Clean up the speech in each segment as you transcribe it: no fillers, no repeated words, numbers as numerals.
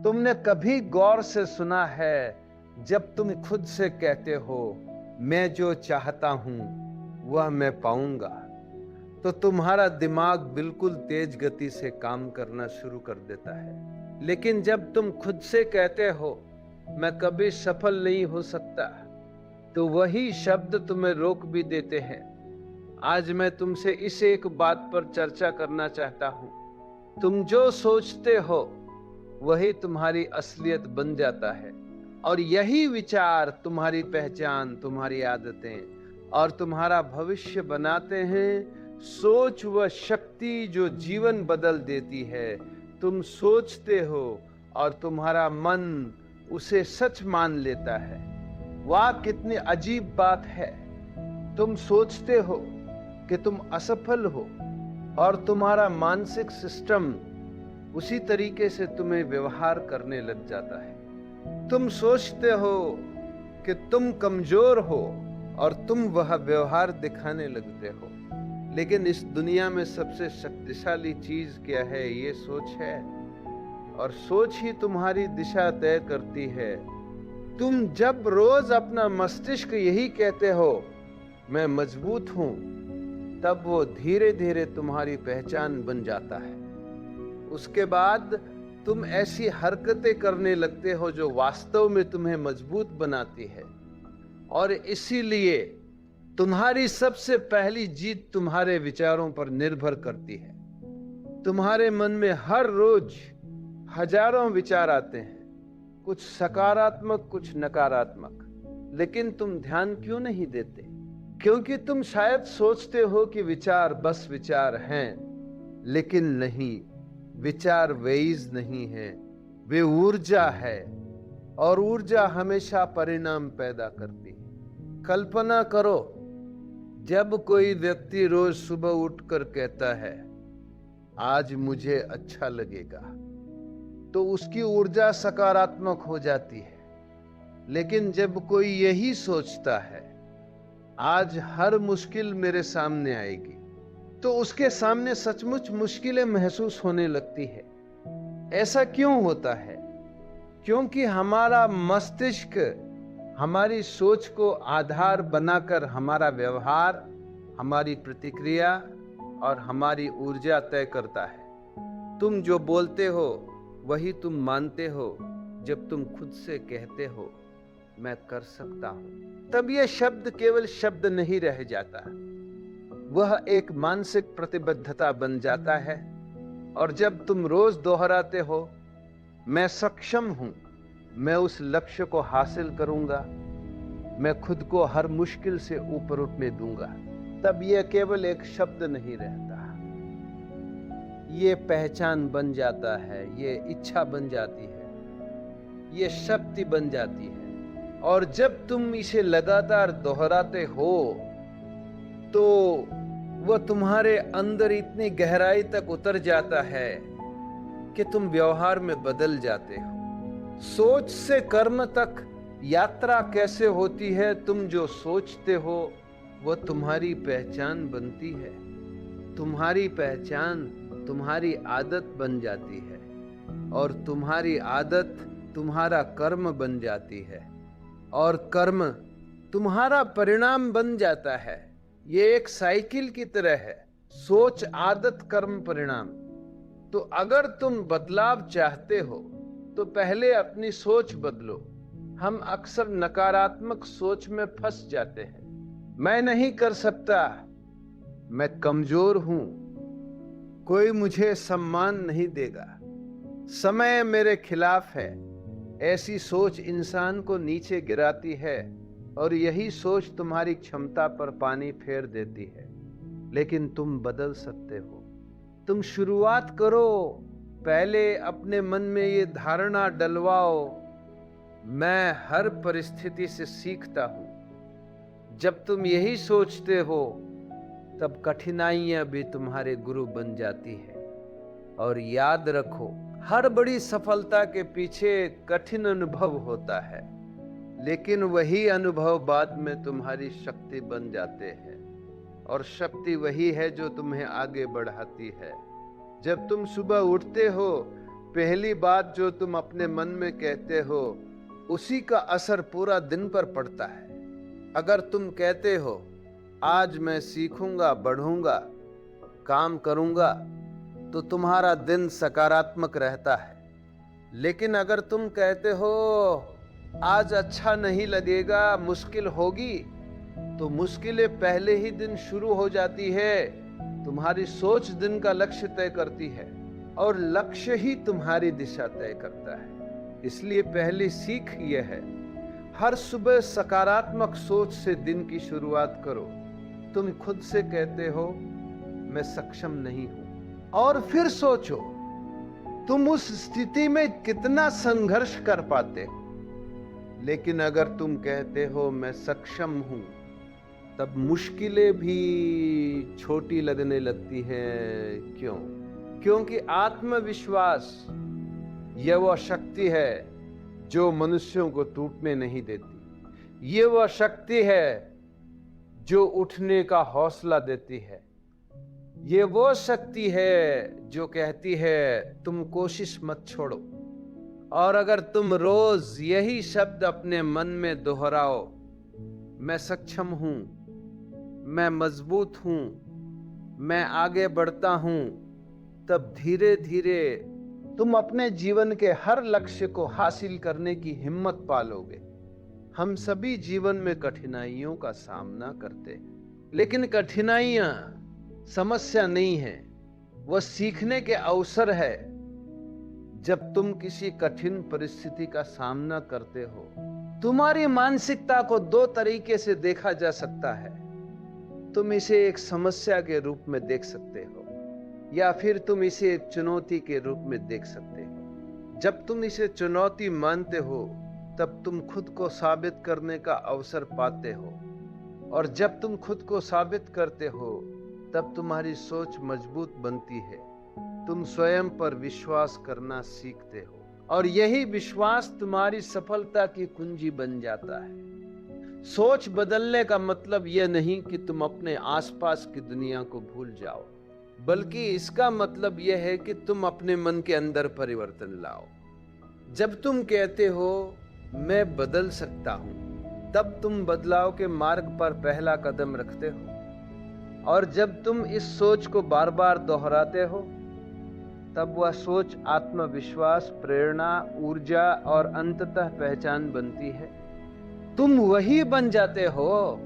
तुमने कभी गौर से सुना है जब तुम खुद से कहते हो मैं जो चाहता हूं वह मैं पाऊंगा, तो तुम्हारा दिमाग बिल्कुल तेज गति से काम करना शुरू कर देता है। लेकिन जब तुम खुद से कहते हो मैं कभी सफल नहीं हो सकता, तो वही शब्द तुम्हें रोक भी देते हैं। आज मैं तुमसे इस एक बात पर चर्चा करना चाहता हूं। तुम जो सोचते हो वही तुम्हारी असलियत बन जाता है, और यही विचार तुम्हारी पहचान, तुम्हारी आदतें और तुम्हारा भविष्य बनाते हैं। सोच वह शक्ति जो जीवन बदल देती है। तुम सोचते हो और तुम्हारा मन उसे सच मान लेता है। वाह, कितनी अजीब बात है। तुम सोचते हो कि तुम असफल हो और तुम्हारा मानसिक सिस्टम उसी तरीके से तुम्हें व्यवहार करने लग जाता है। तुम सोचते हो कि तुम कमजोर हो और तुम वह व्यवहार दिखाने लगते हो। लेकिन इस दुनिया में सबसे शक्तिशाली चीज क्या है? ये सोच है, और सोच ही तुम्हारी दिशा तय करती है। तुम जब रोज अपना मस्तिष्क यही कहते हो मैं मजबूत हूं, तब वो धीरे धीरे तुम्हारी पहचान बन जाता है। उसके बाद तुम ऐसी हरकतें करने लगते हो जो वास्तव में तुम्हें मजबूत बनाती है। और इसीलिए तुम्हारी सबसे पहली जीत तुम्हारे विचारों पर निर्भर करती है। तुम्हारे मन में हर रोज हजारों विचार आते हैं, कुछ सकारात्मक कुछ नकारात्मक। लेकिन तुम ध्यान क्यों नहीं देते? क्योंकि तुम शायद सोचते हो कि विचार बस विचार हैं। लेकिन नहीं, विचार वेईज नहीं है, वे ऊर्जा है, और ऊर्जा हमेशा परिणाम पैदा करती है। कल्पना करो, जब कोई व्यक्ति रोज सुबह उठकर कहता है आज मुझे अच्छा लगेगा, तो उसकी ऊर्जा सकारात्मक हो जाती है। लेकिन जब कोई यही सोचता है आज हर मुश्किल मेरे सामने आएगी, तो उसके सामने सचमुच मुश्किलें महसूस होने लगती है। ऐसा क्यों होता है? क्योंकि हमारा मस्तिष्क हमारी सोच को आधार बनाकर हमारा व्यवहार, हमारी प्रतिक्रिया और हमारी ऊर्जा तय करता है। तुम जो बोलते हो वही तुम मानते हो। जब तुम खुद से कहते हो मैं कर सकता हूं, तब यह शब्द केवल शब्द नहीं रह जाता, वह एक मानसिक प्रतिबद्धता बन जाता है। और जब तुम रोज दोहराते हो मैं सक्षम हूं, मैं उस लक्ष्य को हासिल करूंगा, मैं खुद को हर मुश्किल से ऊपर उठने दूंगा, तब यह केवल एक शब्द नहीं रहता, ये पहचान बन जाता है, ये इच्छा बन जाती है, ये शक्ति बन जाती है। और जब तुम इसे लगातार दोहराते हो तो वह तुम्हारे अंदर इतनी गहराई तक उतर जाता है कि तुम व्यवहार में बदल जाते हो। सोच से कर्म तक यात्रा कैसे होती है? तुम जो सोचते हो वह तुम्हारी पहचान बनती है। तुम्हारी पहचान तुम्हारी आदत बन जाती है, और तुम्हारी आदत तुम्हारा कर्म बन जाती है, और कर्म तुम्हारा परिणाम बन जाता है। ये एक साइकिल की तरह है, सोच, आदत, कर्म, परिणाम। तो अगर तुम बदलाव चाहते हो तो पहले अपनी सोच बदलो। हम अक्सर नकारात्मक सोच में फंस जाते हैं। मैं नहीं कर सकता, मैं कमजोर हूं, कोई मुझे सम्मान नहीं देगा, समय मेरे खिलाफ है। ऐसी सोच इंसान को नीचे गिराती है, और यही सोच तुम्हारी क्षमता पर पानी फेर देती है। लेकिन तुम बदल सकते हो। तुम शुरुआत करो। पहले अपने मन में ये धारणा डलवाओ, मैं हर परिस्थिति से सीखता हूं। जब तुम यही सोचते हो तब कठिनाइयां भी तुम्हारे गुरु बन जाती है। और याद रखो, हर बड़ी सफलता के पीछे कठिन अनुभव होता है, लेकिन वही अनुभव बाद में तुम्हारी शक्ति बन जाते हैं। और शक्ति वही है जो तुम्हें आगे बढ़ाती है। जब तुम सुबह उठते हो पहली बात जो तुम अपने मन में कहते हो उसी का असर पूरा दिन पर पड़ता है। अगर तुम कहते हो आज मैं सीखूंगा, बढ़ूंगा, काम करूंगा, तो तुम्हारा दिन सकारात्मक रहता है। लेकिन अगर तुम कहते हो आज अच्छा नहीं लगेगा, मुश्किल होगी, तो मुश्किलें पहले ही दिन शुरू हो जाती है। तुम्हारी सोच दिन का लक्ष्य तय करती है और लक्ष्य ही तुम्हारी दिशा तय करता है। इसलिए पहली सीख यह है, हर सुबह सकारात्मक सोच से दिन की शुरुआत करो। तुम खुद से कहते हो मैं सक्षम नहीं हूं, और फिर सोचो तुम उस स्थिति में कितना संघर्ष कर पाते हो। लेकिन अगर तुम कहते हो मैं सक्षम हूं, तब मुश्किलें भी छोटी लगने लगती हैं। क्यों? क्योंकि आत्मविश्वास यह वह शक्ति है जो मनुष्यों को टूटने नहीं देती। ये वह शक्ति है जो उठने का हौसला देती है। ये वो शक्ति है जो कहती है तुम कोशिश मत छोड़ो। और अगर तुम रोज यही शब्द अपने मन में दोहराओ, मैं सक्षम हूं, मैं मजबूत हूं, मैं आगे बढ़ता हूं, तब धीरे धीरे तुम अपने जीवन के हर लक्ष्य को हासिल करने की हिम्मत पालोगे। हम सभी जीवन में कठिनाइयों का सामना करते हैं, लेकिन कठिनाइयां समस्या नहीं है, वह सीखने के अवसर है। जब तुम किसी कठिन परिस्थिति का सामना करते हो, तुम्हारी मानसिकता को दो तरीके से देखा जा सकता है। तुम इसे एक समस्या के रूप में देख सकते हो, या फिर तुम इसे एक चुनौती के रूप में देख सकते हो। जब तुम इसे चुनौती मानते हो, तब तुम खुद को साबित करने का अवसर पाते हो, और जब तुम खुद को साबित करते हो, तब तुम्हारी सोच मजबूत बनती है। तुम स्वयं पर विश्वास करना सीखते हो, और यही विश्वास तुम्हारी सफलता की कुंजी बन जाता है। सोच बदलने का मतलब यह नहीं कि तुम अपने आसपास की दुनिया को भूल जाओ, बल्कि इसका मतलब यह है कि तुम अपने मन के अंदर परिवर्तन लाओ। जब तुम कहते हो मैं बदल सकता हूं, तब तुम बदलाव के मार्ग पर पहला कदम रखते हो। और जब तुम इस सोच को बार बार दोहराते हो, तब वह सोच आत्मविश्वास, प्रेरणा, ऊर्जा और अंततः पहचान बनती है। तुम वही बन जाते हो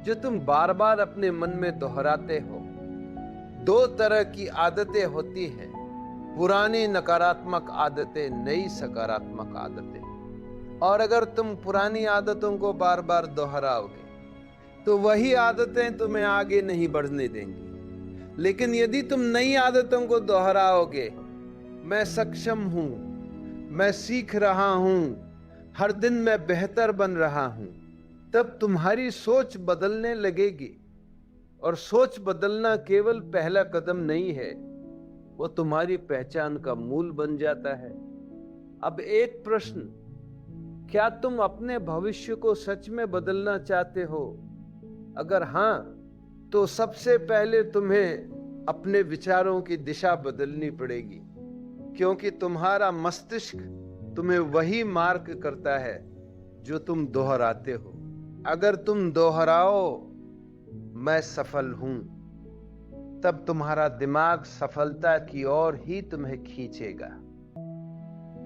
जो तुम बार बार अपने मन में दोहराते हो। दो तरह की आदतें होती हैं, पुरानी नकारात्मक आदतें, नई सकारात्मक आदतें। और अगर तुम पुरानी आदतों को बार बार दोहराओगे, तो वही आदतें तुम्हें आगे नहीं बढ़ने देंगी। लेकिन यदि तुम नई आदतों को दोहराओगे, मैं सक्षम हूं, मैं सीख रहा हूं, हर दिन मैं बेहतर बन रहा हूं, तब तुम्हारी सोच बदलने लगेगी। और सोच बदलना केवल पहला कदम नहीं है, वो तुम्हारी पहचान का मूल बन जाता है। अब एक प्रश्न, क्या तुम अपने भविष्य को सच में बदलना चाहते हो? अगर हां, तो सबसे पहले तुम्हें अपने विचारों की दिशा बदलनी पड़ेगी, क्योंकि तुम्हारा मस्तिष्क तुम्हें वही मार्ग करता है जो तुम दोहराते हो। अगर तुम दोहराओ मैं सफल हूं, तब तुम्हारा दिमाग सफलता की ओर ही तुम्हें खींचेगा।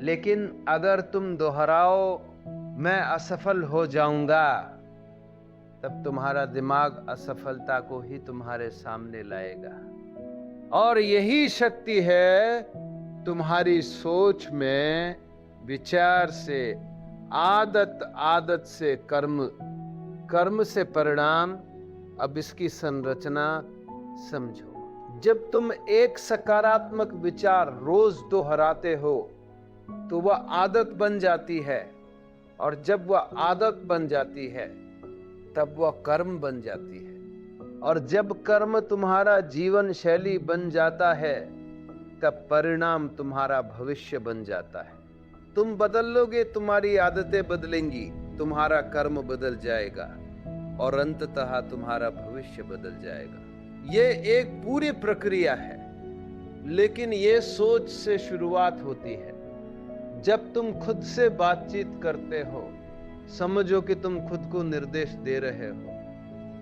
लेकिन अगर तुम दोहराओ मैं असफल हो जाऊंगा, तब तुम्हारा दिमाग असफलता को ही तुम्हारे सामने लाएगा। और यही शक्ति है तुम्हारी सोच में, विचार से आदत, आदत से कर्म, कर्म से परिणाम। अब इसकी संरचना समझो। जब तुम एक सकारात्मक विचार रोज दोहराते हो, तो वह आदत बन जाती है, और जब वह आदत बन जाती है, तब वह कर्म बन जाती है। और जब कर्म तुम्हारा जीवन शैली बन जाता है, तब परिणाम तुम्हारा भविष्य बन जाता है। तुम बदल लोगे, तुम्हारी आदतें बदलेंगी, तुम्हारा कर्म बदल जाएगा, और अंततः तुम्हारा भविष्य बदल जाएगा। ये एक पूरी प्रक्रिया है। लेकिन ये सोच से शुरुआत होती है। जब तुम खुद से बातचीत करते हो, समझो कि तुम खुद को निर्देश दे रहे हो।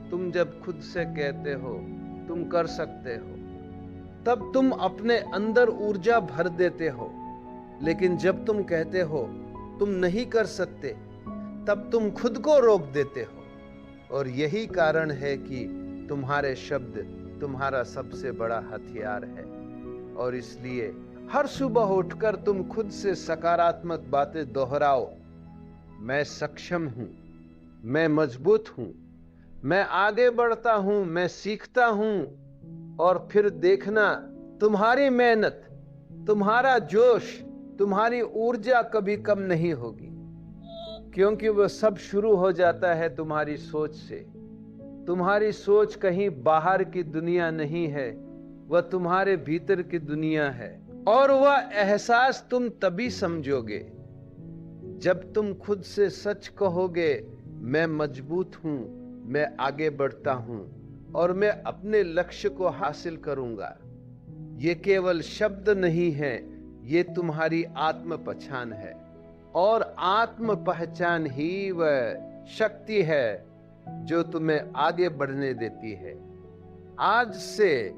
तुम जब खुद से कहते हो तुम कर सकते हो, तब तुम अपने अंदर ऊर्जा भर देते हो। लेकिन जब तुम कहते हो तुम नहीं कर सकते, तब तुम खुद को रोक देते हो। और यही कारण है कि तुम्हारे शब्द तुम्हारा सबसे बड़ा हथियार है। और इसलिए हर सुबह उठकर तुम खुद से सकारात्मक बातें दोहराओ। मैं सक्षम हूं, मैं मजबूत हूं, मैं आगे बढ़ता हूं, मैं सीखता हूं। और फिर देखना, तुम्हारी मेहनत, तुम्हारा जोश, तुम्हारी ऊर्जा कभी कम नहीं होगी, क्योंकि वह सब शुरू हो जाता है तुम्हारी सोच से। तुम्हारी सोच कहीं बाहर की दुनिया नहीं है, वह तुम्हारे भीतर की दुनिया है। और वह एहसास तुम तभी समझोगे जब तुम खुद से सच कहोगे, मैं मजबूत हूं, मैं आगे बढ़ता हूं और मैं अपने लक्ष्य को हासिल करूंगा। ये केवल शब्द नहीं है, ये तुम्हारी आत्म पहचान है। और आत्म पहचान ही वह शक्ति है जो तुम्हें आगे बढ़ने देती है। आज से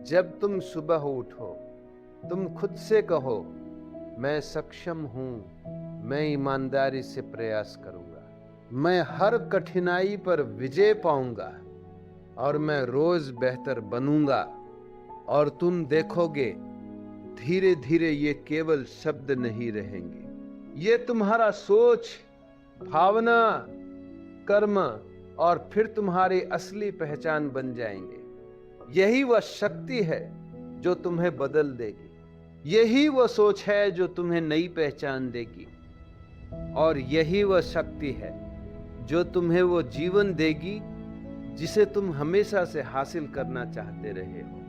जब तुम सुबह उठो, तुम खुद से कहो, मैं सक्षम हूं, मैं ईमानदारी से प्रयास करूंगा, मैं हर कठिनाई पर विजय पाऊंगा और मैं रोज बेहतर बनूंगा। और तुम देखोगे धीरे धीरे ये केवल शब्द नहीं रहेंगे, ये तुम्हारा सोच, भावना, कर्म और फिर तुम्हारी असली पहचान बन जाएंगे। यही वह शक्ति है जो तुम्हें बदल देगी। यही वह सोच है जो तुम्हें नई पहचान देगी। और यही वह शक्ति है जो तुम्हें वो जीवन देगी जिसे तुम हमेशा से हासिल करना चाहते रहे हो।